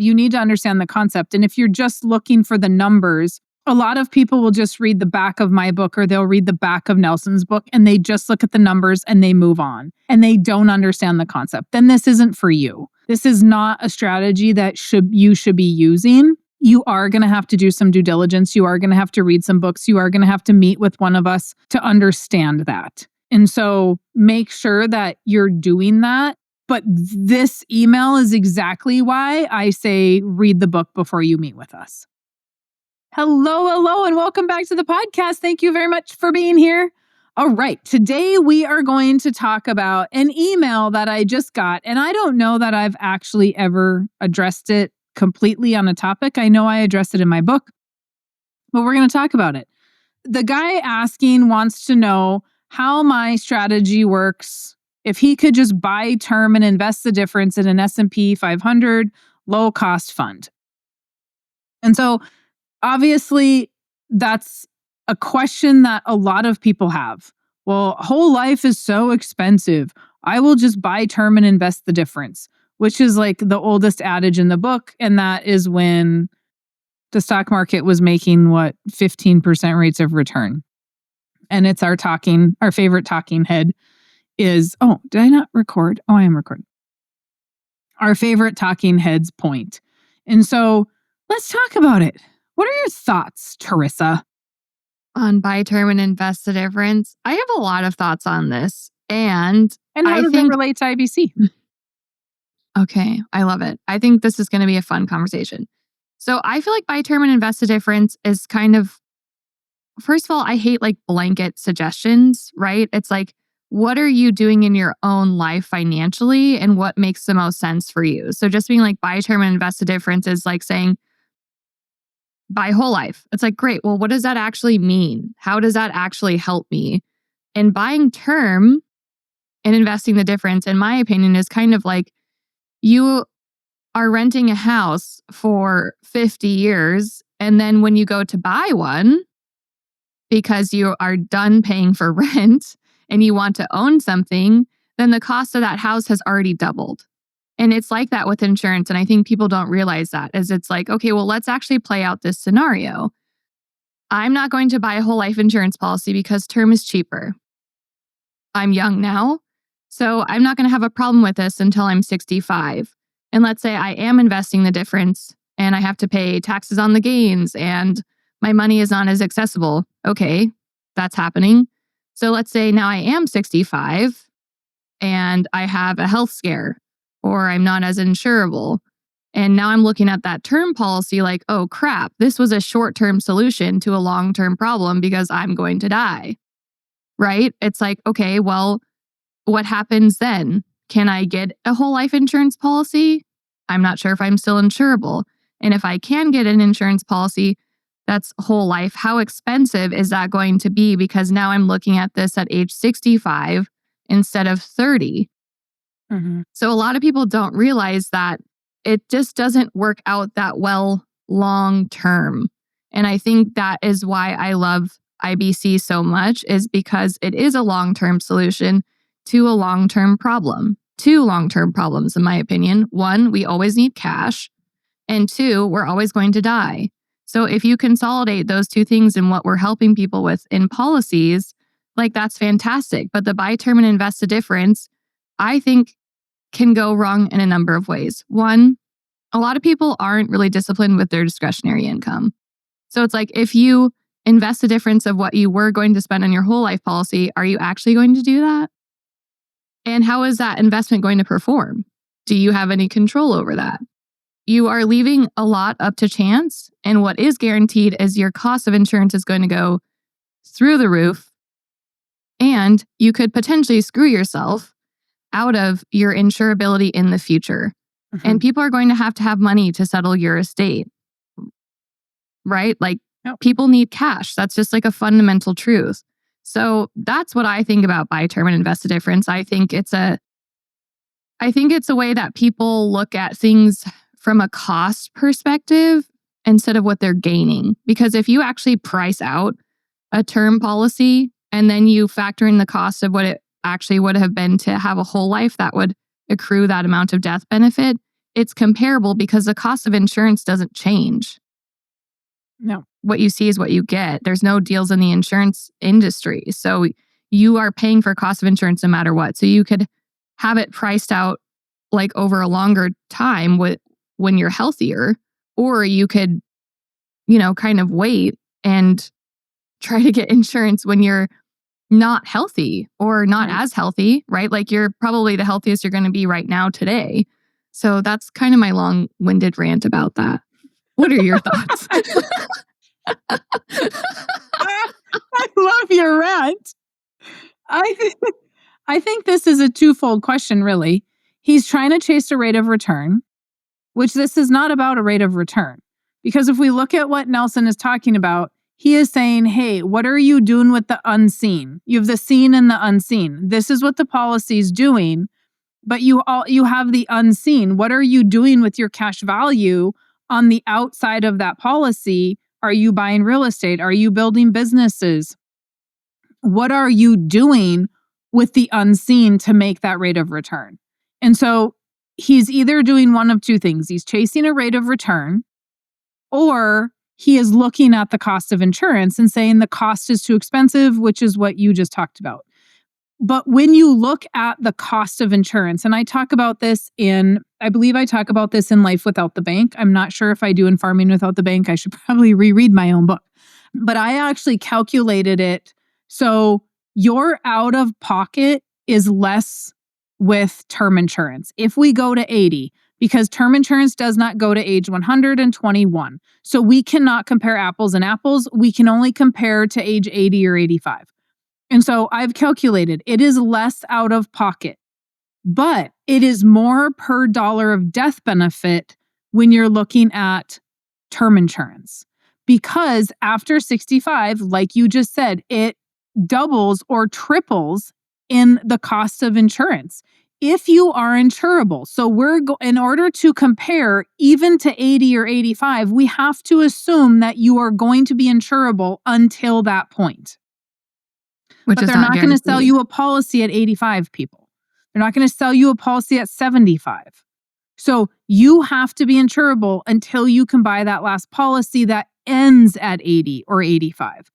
You need to understand the concept. And if you're just looking for the numbers, a lot of people will just read the back of my book or they'll read the back of Nelson's book and they just look at the numbers and they move on and they don't understand the concept. Then this isn't for you. This is not a strategy that you should be using. You are going to have to do some due diligence. You are going to have to read some books. You are going to have to meet with one of us to understand that. And so make sure that you're doing that. But this email is exactly why I say read the book before you meet with us. Hello, and welcome back to the podcast. Thank you very much for being here. All right, today we are going to talk about an email that I just got, and I don't know that I've actually ever addressed it completely on a topic. I know I addressed it in my book, but we're going to talk about it. The guy asking wants to know how my strategy works if he could just buy term and invest the difference in an S&P 500 low-cost fund. And so obviously, that's a question that a lot of people have. Well, whole life is so expensive. I will just buy term and invest the difference, which is like the oldest adage in the book. And that is when the stock market was making 15% rates of return. And it's our favorite talking head is, did I not record? I am recording. Our favorite talking head's point. And so let's talk about it. What are your thoughts, Tarisa? On buy term and invest the difference? I have a lot of thoughts on this. And how does it relate to IBC? Okay, I love it. I think this is going to be a fun conversation. So I feel like buy term and invest the difference is kind of, first of all, I hate like blanket suggestions, right? It's like, what are you doing in your own life financially and what makes the most sense for you? So just being like buy term and invest the difference is like saying, buy whole life. It's like, great. Well, what does that actually mean? How does that actually help me? And buying term and investing the difference, in my opinion, is kind of like you are renting a house for 50 years. And then when you go to buy one, because you are done paying for rent and you want to own something, then the cost of that house has already doubled. And it's like that with insurance. And I think people don't realize that, is it's like, okay, well, let's actually play out this scenario. I'm not going to buy a whole life insurance policy because term is cheaper. I'm young now, so I'm not going to have a problem with this until I'm 65. And let's say I am investing the difference and I have to pay taxes on the gains and my money is not as accessible. Okay, that's happening. So let's say now I am 65 and I have a health scare, or I'm not as insurable. And now I'm looking at that term policy like, oh crap, this was a short-term solution to a long-term problem because I'm going to die, right? It's like, okay, well, what happens then? Can I get a whole life insurance policy? I'm not sure if I'm still insurable. And if I can get an insurance policy that's whole life, how expensive is that going to be? Because now I'm looking at this at age 65 instead of 30. Mm-hmm. So a lot of people don't realize that it just doesn't work out that well long term. And I think that is why I love IBC so much, is because it is a long-term solution to a long-term problem. Two long-term problems, in my opinion. One, we always need cash. And two, we're always going to die. So if you consolidate those two things in what we're helping people with in policies, like that's fantastic. But the buy term and invest the difference, I think, can go wrong in a number of ways. One, a lot of people aren't really disciplined with their discretionary income. So it's like, if you invest the difference of what you were going to spend on your whole life policy, are you actually going to do that? And how is that investment going to perform? Do you have any control over that? You are leaving a lot up to chance. And what is guaranteed is your cost of insurance is going to go through the roof. And you could potentially screw yourself out of your insurability in the future. Mm-hmm. And people are going to have money to settle your estate, right? Like people need cash. That's just like a fundamental truth. So that's what I think about buy term and invest the difference. I think it's a way that people look at things from a cost perspective instead of what they're gaining. Because if you actually price out a term policy and then you factor in the cost of what it actually would have been to have a whole life that would accrue that amount of death benefit, it's comparable because the cost of insurance doesn't change. No. What you see is what you get. There's no deals in the insurance industry. So you are paying for cost of insurance no matter what. So you could have it priced out like over a longer time when you're healthier, or you could, kind of wait and try to get insurance when you're not healthy or not as healthy, right? Like you're probably the healthiest you're going to be right now today. So that's kind of my long-winded rant about that. What are your thoughts? I love your rant. I think this is a twofold question, really. He's trying to chase a rate of return, which this is not about a rate of return. Because if we look at what Nelson is talking about, he is saying, hey, what are you doing with the unseen? You have the seen and the unseen. This is what the policy is doing, but you have the unseen. What are you doing with your cash value on the outside of that policy? Are you buying real estate? Are you building businesses? What are you doing with the unseen to make that rate of return? And so he's either doing one of two things. He's chasing a rate of return, or he is looking at the cost of insurance and saying the cost is too expensive, which is what you just talked about. But when you look at the cost of insurance, and I talk about this I believe I talk about this in Life Without the Bank. I'm not sure if I do in Farming Without the Bank. I should probably reread my own book. But I actually calculated it. So your out of pocket is less with term insurance. If we go to 80, because term insurance does not go to age 121. So we cannot compare apples and apples. We can only compare to age 80 or 85. And so I've calculated it is less out of pocket, but it is more per dollar of death benefit when you're looking at term insurance. Because after 65, like you just said, it doubles or triples in the cost of insurance if you are insurable. So in order to compare even to 80 or 85, we have to assume that you are going to be insurable until that point. But they're not going to sell you a policy at 85, people. They're not going to sell you a policy at 75. So you have to be insurable until you can buy that last policy that ends at 80 or 85.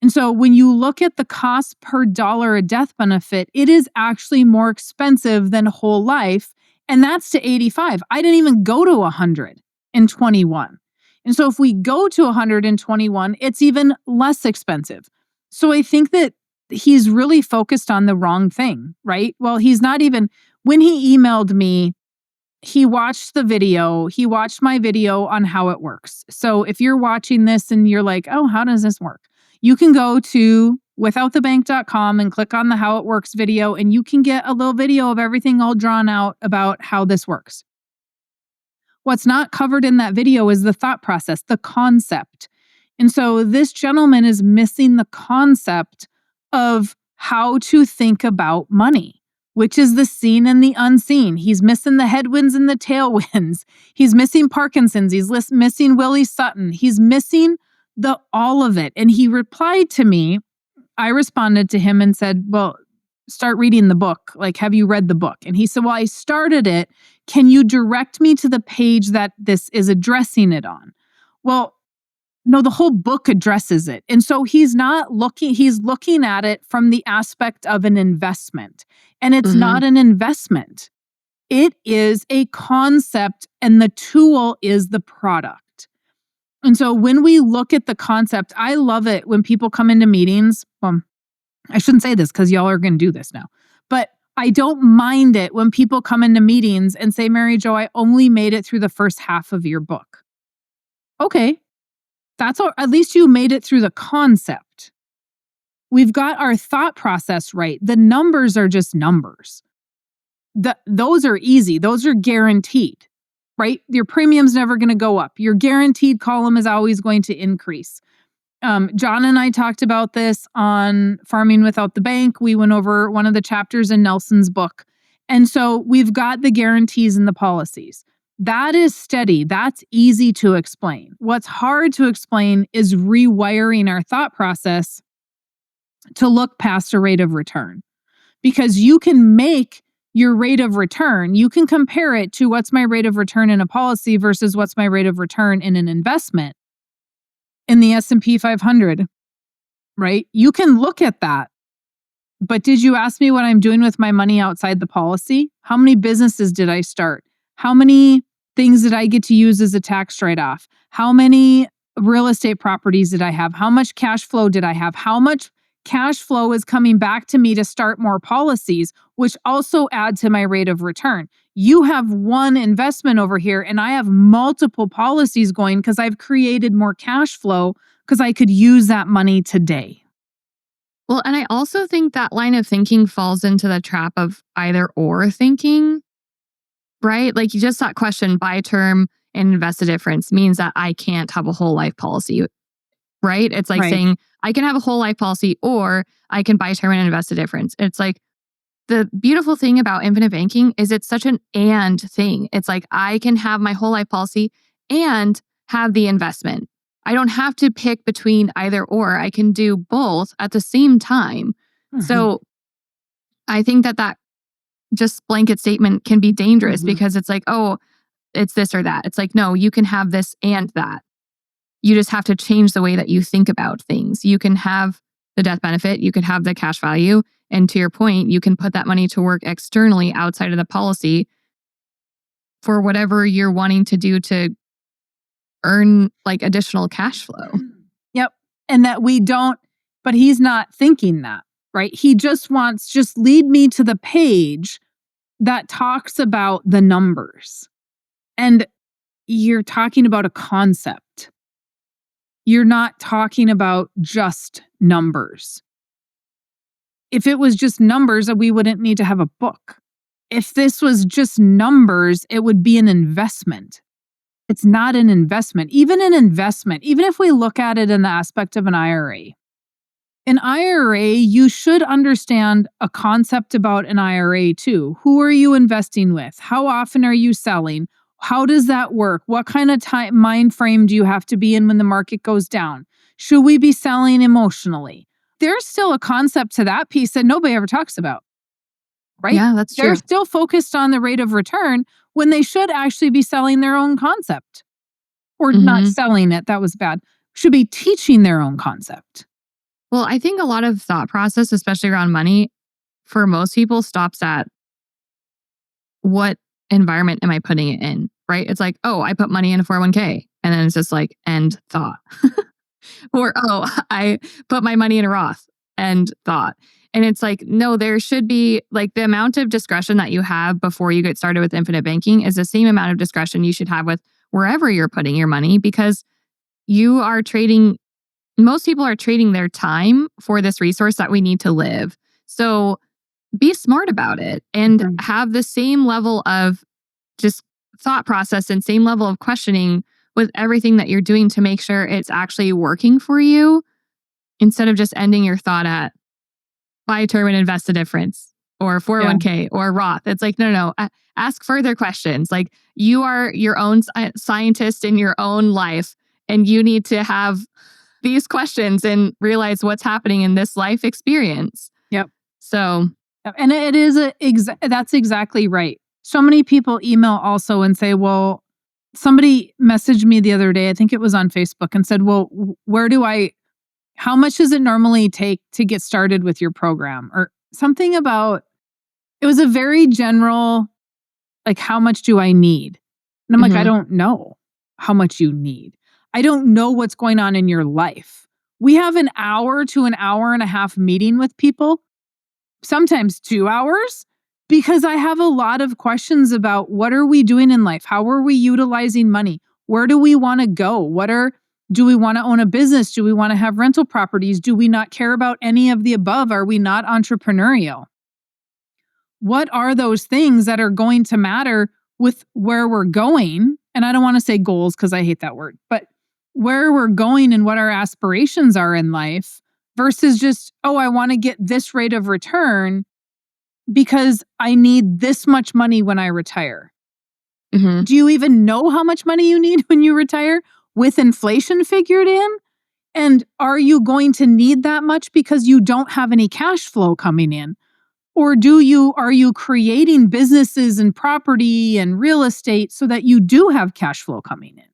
And so when you look at the cost per dollar of death benefit, it is actually more expensive than whole life. And that's to 85. I didn't even go to 121. And so if we go to 121, it's even less expensive. So I think that he's really focused on the wrong thing, right? Well, he's not even, when he emailed me, he watched the video. He watched my video on how it works. So if you're watching this and you're like, oh, how does this work? You can go to withoutthebank.com and click on the how it works video, and you can get a little video of everything all drawn out about how this works. What's not covered in that video is the thought process, the concept. And so this gentleman is missing the concept of how to think about money, which is the seen and the unseen. He's missing the headwinds and the tailwinds. He's missing Parkinson's. He's missing Willie Sutton. He's missing all of it. And he replied to me. I responded to him and said, well, start reading the book. Like, have you read the book? And he said, well, I started it. Can you direct me to the page that this is addressing it on? Well, no, the whole book addresses it. And so he's looking at it from the aspect of an investment. And it's not an investment. It is a concept, and the tool is the product. And so when we look at the concept, I love it when people come into meetings. I shouldn't say this because y'all are going to do this now, but I don't mind it when people come into meetings and say, Mary Jo, I only made it through the first half of your book. Okay. That's all. At least you made it through the concept. We've got our thought process right. The numbers are just numbers. Those are easy. Those are guaranteed, right? Your premium's never going to go up. Your guaranteed column is always going to increase. John and I talked about this on Farming Without the Bank. We went over one of the chapters in Nelson's book. And so we've got the guarantees and the policies. That is steady. That's easy to explain. What's hard to explain is rewiring our thought process to look past a rate of return. Because you can make your rate of return. You can compare it to what's my rate of return in a policy versus what's my rate of return in an investment in the S&P 500, right? You can look at that. But did you ask me what I'm doing with my money outside the policy? How many businesses did I start? How many things did I get to use as a tax write-off? How many real estate properties did I have? How much cash flow did I have? How much cash flow is coming back to me to start more policies, which also add to my rate of return? You have one investment over here and I have multiple policies going because I've created more cash flow because I could use that money today. Well, and I also think that line of thinking falls into the trap of either or thinking, right? Like you just that question, buy term and invest a difference means that I can't have a whole life policy, right? It's like saying I can have a whole life policy or I can buy term and invest a difference. It's like the beautiful thing about infinite banking is it's such an and thing. It's like I can have my whole life policy and have the investment. I don't have to pick between either or. I can do both at the same time. Mm-hmm. So I think that just blanket statement can be dangerous because it's like, oh, it's this or that. It's like, no, you can have this and that. You just have to change the way that you think about things. You can have the death benefit, you can have the cash value. And to your point, you can put that money to work externally outside of the policy for whatever you're wanting to do to earn like additional cash flow. Yep. And that we don't, but he's not thinking that, right? He just wants, just lead me to the page that talks about the numbers. And you're talking about a concept. You're not talking about just numbers. If it was just numbers, we wouldn't need to have a book. If this was just numbers, it would be an investment. It's not an investment. Even an investment, even if we look at it in the aspect of an IRA, you should understand a concept about an IRA too. Who are you investing with? How often are you selling? How does that work? What kind of mind frame do you have to be in when the market goes down? Should we be selling emotionally? There's still a concept to that piece that nobody ever talks about, right? Yeah, that's true. They're still focused on the rate of return when they should actually be selling their own concept. Or not selling it, that was bad. Should be teaching their own concept. Well, I think a lot of thought process, especially around money, for most people stops at what environment am I putting it in, right? It's like, oh, I put money in a 401k. And then it's just like, end thought. Or, oh, I put my money in a Roth, end thought. And it's like, no, there should be like the amount of discretion that you have before you get started with infinite banking is the same amount of discretion you should have with wherever you're putting your money, because you are trading, most people are trading their time for this resource that we need to live. So be smart about it and have the same level of just thought process and same level of questioning with everything that you're doing to make sure it's actually working for you, instead of just ending your thought at buy term and invest a difference or 401k or Roth. It's like, no. Ask further questions. Like you are your own scientist in your own life, and you need to have these questions and realize what's happening in this life experience. Yep. So, and it is that's exactly right. So many people email also and say, well, somebody messaged me the other day, I think it was on Facebook, and said, well, how much does it normally take to get started with your program? Or something about, it was a very general, like, how much do I need? And I'm like, I don't know how much you need. I don't know what's going on in your life. We have an hour to an hour and a half meeting with people, sometimes 2 hours, because I have a lot of questions about what are we doing in life? How are we utilizing money? Where do we want to go? Do we want to own a business? Do we want to have rental properties? Do we not care about any of the above? Are we not entrepreneurial? What are those things that are going to matter with where we're going? And I don't want to say goals because I hate that word, but where we're going and what our aspirations are in life versus just, oh, I want to get this rate of return because I need this much money when I retire. Do you even know how much money you need when you retire with inflation figured in? And are you going to need that much because you don't have any cash flow coming in? Or are you creating businesses and property and real estate so that you do have cash flow coming in?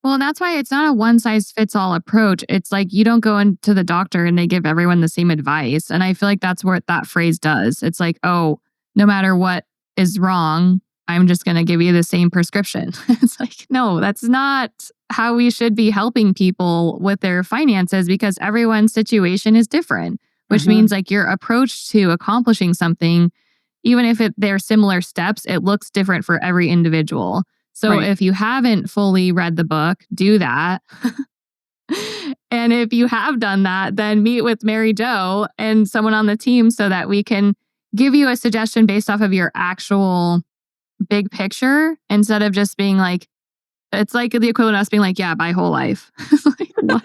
Well, that's why it's not a one size fits all approach. It's like you don't go into the doctor and they give everyone the same advice. And I feel like that's what that phrase does. It's like, oh, no matter what is wrong, I'm just going to give you the same prescription. It's like, no, that's not how we should be helping people with their finances because everyone's situation is different, which means like your approach to accomplishing something, even if they're similar steps, it looks different for every individual. So if you haven't fully read the book, do that. And if you have done that, then meet with Mary Jo and someone on the team so that we can give you a suggestion based off of your actual big picture instead of just being like, it's like the equivalent of us being like, yeah, buy whole life. Like, what?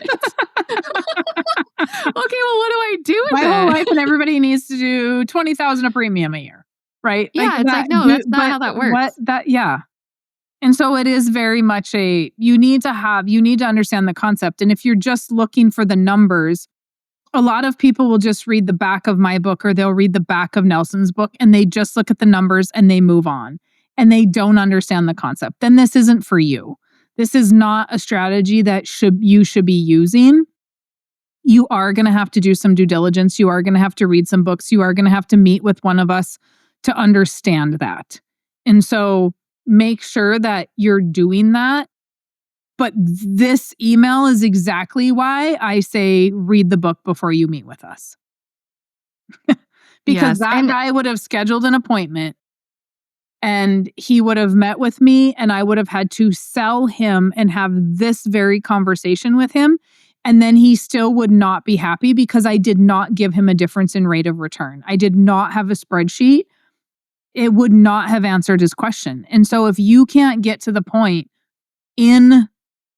Okay, well, what do I do with My it? whole life and everybody needs to do $20,000 a premium a year, right? Yeah, it's like, no, that's not how that works. Yeah. And so it is very much you need to understand the concept. And if you're just looking for the numbers, a lot of people will just read the back of my book or they'll read the back of Nelson's book and they just look at the numbers and they move on and they don't understand the concept. Then this isn't for you. This is not a strategy that you should be using. You are going to have to do some due diligence. You are going to have to read some books. You are going to have to meet with one of us to understand that. And so make sure that you're doing that. But this email is exactly why I say read the book before you meet with us. Because that guy would have scheduled an appointment and he would have met with me and I would have had to sell him and have this very conversation with him. And then he still would not be happy because I did not give him a difference in rate of return. I did not have a spreadsheet. It would not have answered his question. And so if you can't get to the point in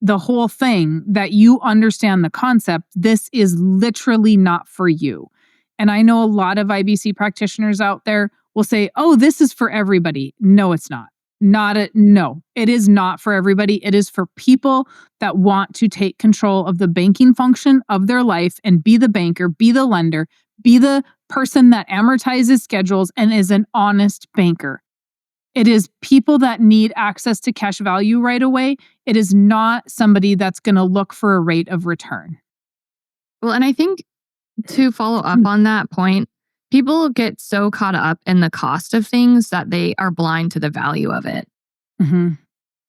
the whole thing that you understand the concept, this is literally not for you. And I know a lot of IBC practitioners out there will say, oh, this is for everybody. No, it's not. No, it is not for everybody. It is for people that want to take control of the banking function of their life and be the banker, be the lender, be the person that amortizes schedules and is an honest banker. It is people that need access to cash value right away. It is not somebody that's going to look for a rate of return. Well, and I think to follow up on that point, people get so caught up in the cost of things that they are blind to the value of it. Mm-hmm.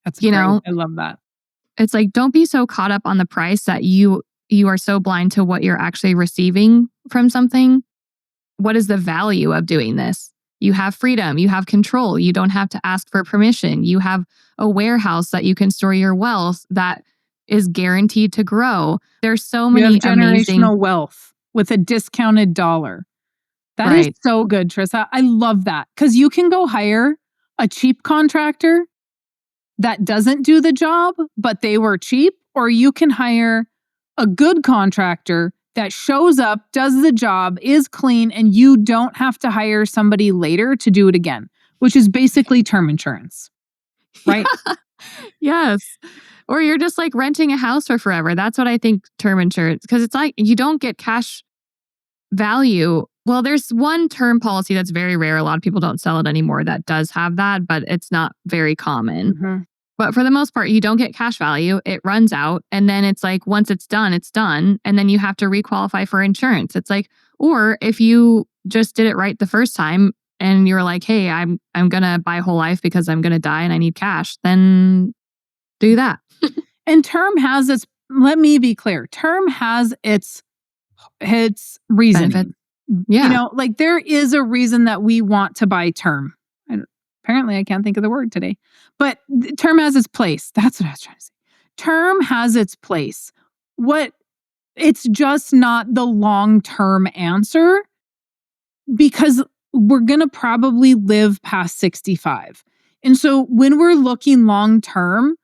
That's great. I love that. It's like, don't be so caught up on the price that you are so blind to what you're actually receiving from something. What is the value of doing this? You have freedom. You have control. You don't have to ask for permission. You have a warehouse that you can store your wealth that is guaranteed to grow. There's so many generational wealth with a discounted dollar. That is so good, Tarisa. I love that because you can go hire a cheap contractor that doesn't do the job, but they were cheap, or you can hire a good contractor that shows up, does the job, is clean, and you don't have to hire somebody later to do it again, which is basically term insurance, right? Yes. Or you're just like renting a house for forever. That's what I think term insurance, because it's like you don't get cash value. Well, there's one term policy that's very rare. A lot of people don't sell it anymore that does have that, but it's not very common. Mm-hmm. But for the most part, you don't get cash value. It runs out. And then it's like, once it's done, it's done. And then you have to requalify for insurance. It's like, or if you just did it right the first time and you're like, hey, I'm going to buy whole life because I'm going to die and I need cash, then do that. And term has its, let me be clear, term has its reasoning. Benefit. Yeah. You know, like there is a reason that we want to buy term. Apparently, I can't think of the word today, but term has its place. That's what I was trying to say. Term has its place. It's just not the long-term answer because we're going to probably live past 65. And so when we're looking long-term,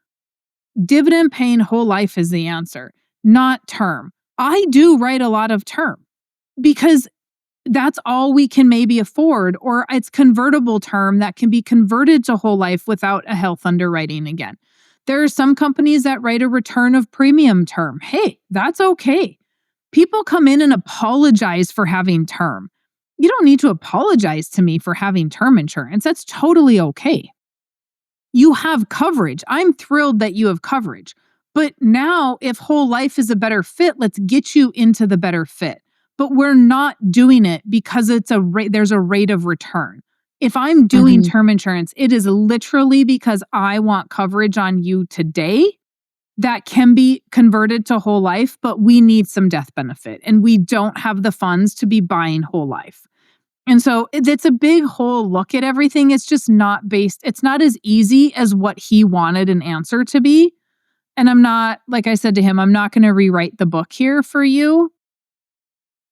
dividend paying whole life is the answer, not term. I do write a lot of term because that's all we can maybe afford, or it's convertible term that can be converted to whole life without a health underwriting again. There are some companies that write a return of premium term. Hey, that's okay. People come in and apologize for having term. You don't need to apologize to me for having term insurance. That's totally okay. You have coverage. I'm thrilled that you have coverage. But now, if whole life is a better fit, let's get you into the better fit. But we're not doing it because there's a rate of return. If I'm doing term insurance, it is literally because I want coverage on you today that can be converted to whole life, but we need some death benefit and we don't have the funds to be buying whole life. And so it's a big whole look at everything. It's just it's not as easy as what he wanted an answer to be. And I'm not, like I said to him, I'm not going to rewrite the book here for you.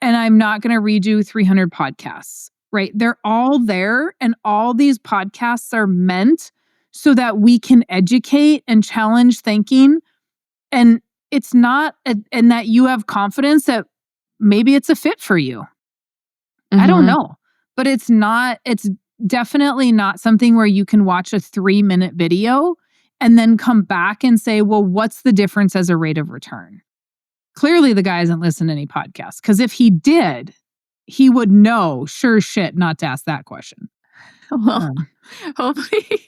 And I'm not going to redo 300 podcasts, right? They're all there. And all these podcasts are meant so that we can educate and challenge thinking. And it's not, and that you have confidence that maybe it's a fit for you. I don't know, but it's definitely not something where you can watch a 3-minute video and then come back and say, well, what's the difference as a rate of return? Clearly the guy hasn't listened to any podcasts, because if he did, he would know sure shit not to ask that question. Well, hopefully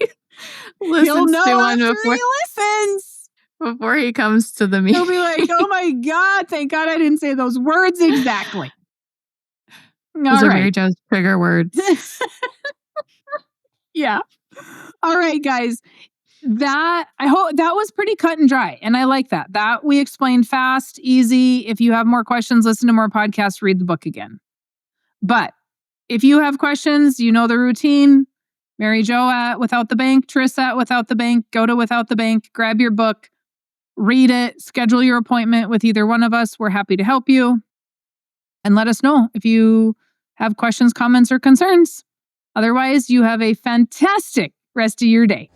he'll know to one after he listens. Before he comes to the meeting. He'll be like, oh my God, thank God I didn't say those words exactly. Those are Mary Jo's trigger words. Yeah. All right, guys. I hope that was pretty cut and dry. And I like that. That we explained fast, easy. If you have more questions, listen to more podcasts, read the book again. But if you have questions, you know the routine. Mary Jo at Without the Bank, Tarisa at Without the Bank, go to Without the Bank, grab your book, read it, schedule your appointment with either one of us. We're happy to help you. And let us know if you have questions, comments, or concerns. Otherwise, you have a fantastic rest of your day.